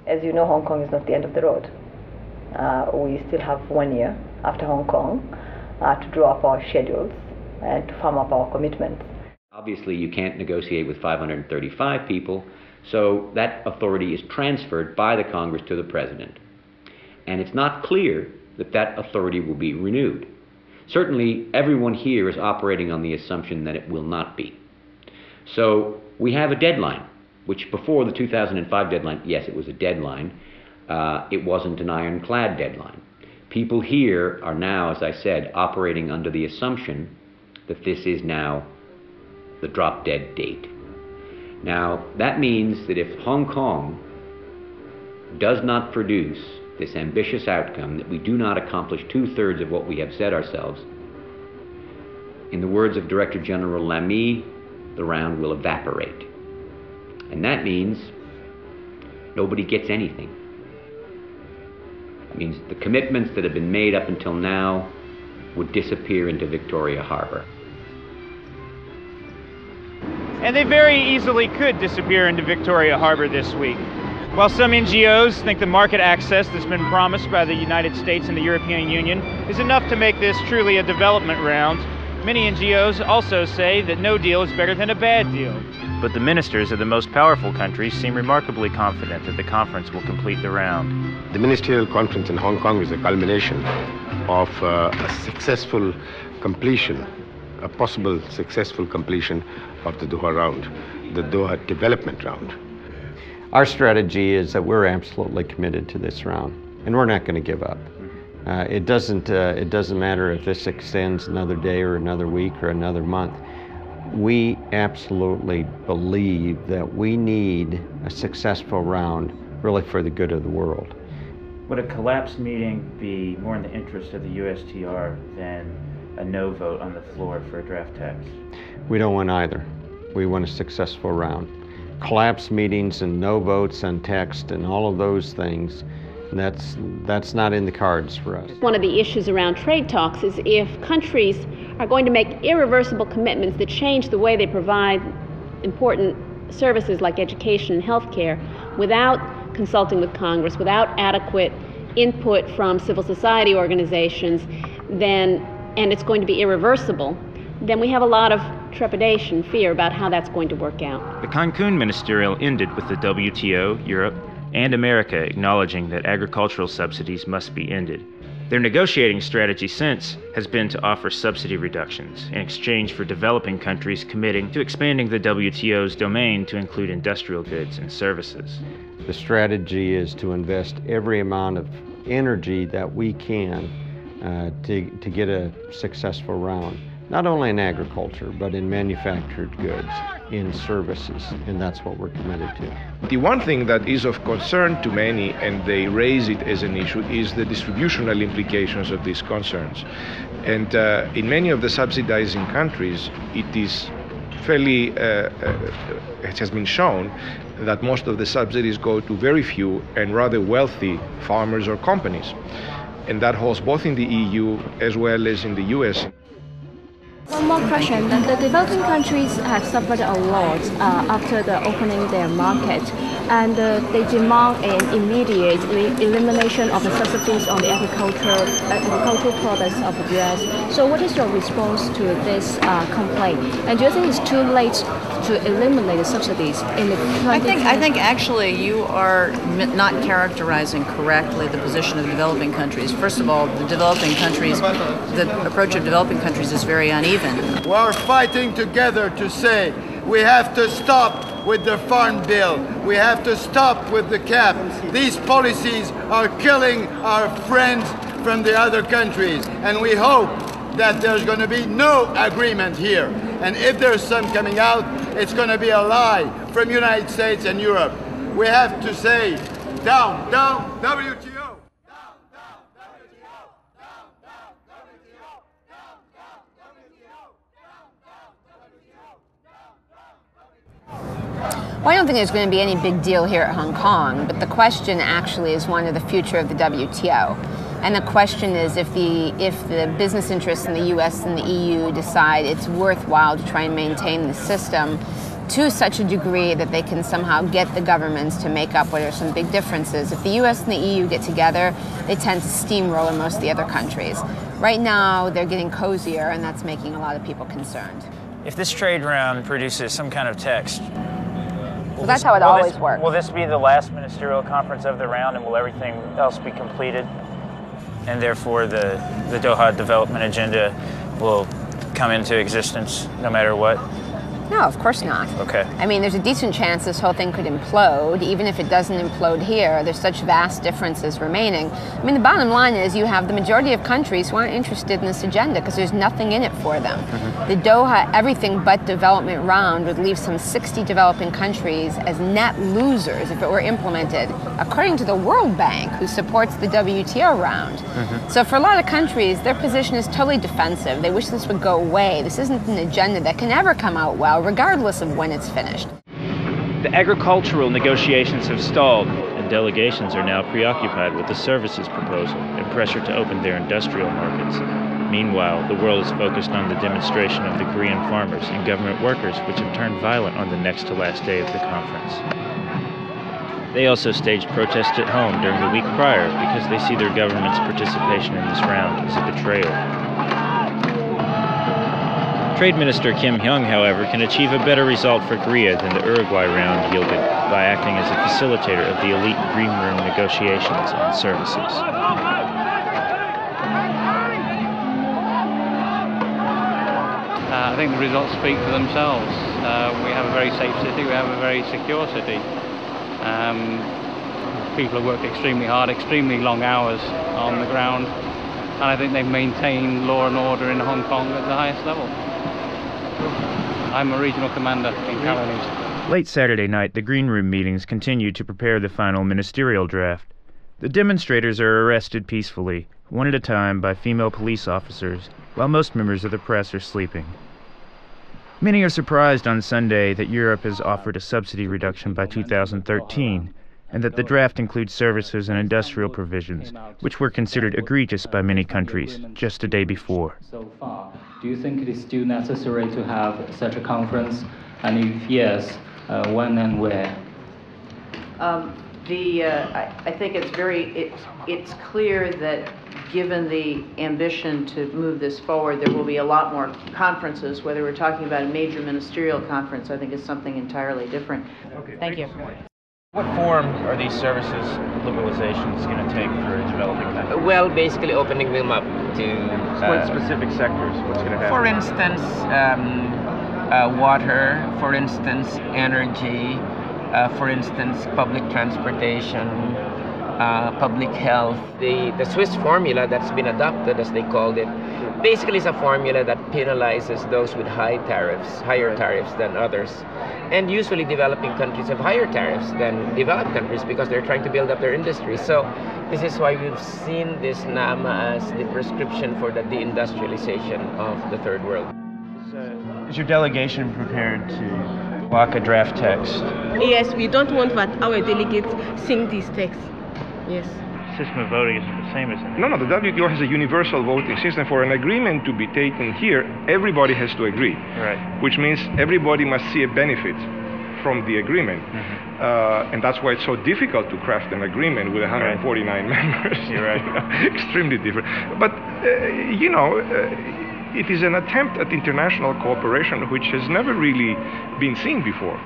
As you know, Hong Kong is not the end of the road. We still have 1 year after Hong Kong to draw up our schedules and to firm up our commitments. Obviously, you can't negotiate with 535 people, so that authority is transferred by the Congress to the President. And it's not clear that that authority will be renewed. Certainly, everyone here is operating on the assumption that it will not be. So we have a deadline, which before the 2005 deadline, yes, it was a deadline. It wasn't an ironclad deadline. People here are now, as I said, operating under the assumption that this is now the drop-dead date. Now, that means that if Hong Kong does not produce this ambitious outcome, that we do not accomplish 2/3 of what we have set ourselves, in the words of Director General Lamy, the round will evaporate. And that means nobody gets anything. It means the commitments that have been made up until now would disappear into Victoria Harbor. And they very easily could disappear into Victoria Harbor this week. While some NGOs think the market access that's been promised by the United States and the European Union is enough to make this truly a development round, many NGOs also say that no deal is better than a bad deal. But the ministers of the most powerful countries seem remarkably confident that the conference will complete the round. The ministerial conference in Hong Kong is a culmination of a successful completion, a possible successful completion of the Doha round, the Doha development round. Our strategy is that we're absolutely committed to this round, and we're not going to give up. It doesn't matter if this extends another day or another week or another month. We absolutely believe that we need a successful round really for the good of the world. Would a collapsed meeting be more in the interest of the USTR than a no vote on the floor for a draft text? We don't want either. We want a successful round. Collapsed meetings and no votes on text and all of those things, that's not in the cards for us. One of the issues around trade talks is if countries are going to make irreversible commitments that change the way they provide important services like education and healthcare without consulting with Congress, without adequate input from civil society organizations, and it's going to be irreversible, then we have a lot of trepidation, fear about how that's going to work out. The Cancun Ministerial ended with the WTO, Europe, and America acknowledging that agricultural subsidies must be ended. Their negotiating strategy since has been to offer subsidy reductions in exchange for developing countries committing to expanding the WTO's domain to include industrial goods and services. The strategy is to invest every amount of energy that we can to get a successful round, not only in agriculture, but in manufactured goods, in services, and that's what we're committed to. The one thing that is of concern to many, and they raise it as an issue, is the distributional implications of these concerns. And in many of the subsidizing countries, it is fairly, it has been shown that most of the subsidies go to very few and rather wealthy farmers or companies. And that holds both in the EU as well as in the US. One more question. The developing countries have suffered a lot after the opening their market, and they demand an immediate elimination of the subsidies on the agricultural products of the US. So what is your response to this complaint? And do you think it's too late to eliminate the subsidies in the 2010? I think actually you are not characterizing correctly the position of the developing countries. First of all, the approach of developing countries is very uneven. We're fighting together to say we have to stop with the farm bill. We have to stop with the cap. These policies are killing our friends from the other countries, and we hope that there's going to be no agreement here. And if there's some coming out, it's going to be a lie from United States and Europe. We have to say, down, down, WTO. Well, I don't think there's going to be any big deal here at Hong Kong, but the question actually is one of the future of the WTO. And the question is if the business interests in the US and the EU decide it's worthwhile to try and maintain the system, to such a degree that they can somehow get the governments to make up what are some big differences. If the US and the EU get together, they tend to steamroller most of the other countries. Right now, they're getting cozier, and that's making a lot of people concerned. If this trade round produces some kind of text, well, that's how it always works. Will this be the last ministerial conference of the round, and will everything else be completed? And therefore, the Doha development agenda will come into existence no matter what? No, of course not. Okay. I mean, there's a decent chance this whole thing could implode. Even if it doesn't implode here, there's such vast differences remaining. I mean, the bottom line is you have the majority of countries who aren't interested in this agenda because there's nothing in it for them. The Doha everything but development round would leave some 60 developing countries as net losers if it were implemented, according to the World Bank, who supports the WTO round. So for a lot of countries, their position is totally defensive. They wish this would go away. This isn't an agenda that can ever come out well, regardless of when it's finished. The agricultural negotiations have stalled, and delegations are now preoccupied with the services proposal and pressure to open their industrial markets. Meanwhile, the world is focused on the demonstration of the Korean farmers and government workers, which have turned violent on the next to last day of the conference. They also staged protests at home during the week prior because they see their government's participation in this round as a betrayal. Trade Minister Kim Hyung, however, can achieve a better result for Korea than the Uruguay round yielded by acting as a facilitator of the elite green room negotiations on services. I think the results speak for themselves. We have a very safe city, we have a very secure city. People have worked extremely hard, extremely long hours on the ground, and I think they've maintained law and order in Hong Kong at the highest level. I'm a regional commander in Calanese. Late Saturday night, the Green Room meetings continued to prepare the final ministerial draft. The demonstrators are arrested peacefully, one at a time by female police officers, while most members of the press are sleeping. Many are surprised on Sunday that Europe has offered a subsidy reduction by 2013, and that the draft includes services and industrial provisions, which were considered egregious by many countries just a day before. So far, do you think it is still necessary to have such a conference? And if yes, when and where? I think it's clear that given the ambition to move this forward, there will be a lot more conferences. Whether we're talking about a major ministerial conference, I think is something entirely different. Okay, thank you. What form are these services liberalizations going to take for developing countries? Well, basically opening them up to... what specific sectors? What's going to happen? For instance, water, for instance, energy, for instance, public transportation, public health. The Swiss formula that's been adopted, as they called it, basically is a formula that penalizes those with higher tariffs than others. And usually developing countries have higher tariffs than developed countries because they're trying to build up their industry. So this is why we've seen this NAMA as the prescription for the deindustrialization of the third world. Is your delegation prepared to block a draft text? Yes, we don't want that our delegates sing this text. Yes. System of voting is the same as No, the WTO has a universal voting system. For an agreement to be taken here, everybody has to agree. Right. Which means everybody must see a benefit from the agreement. And that's why it's so difficult to craft an agreement with 149 members. You're right. Extremely different. But, it is an attempt at international cooperation which has never really been seen before.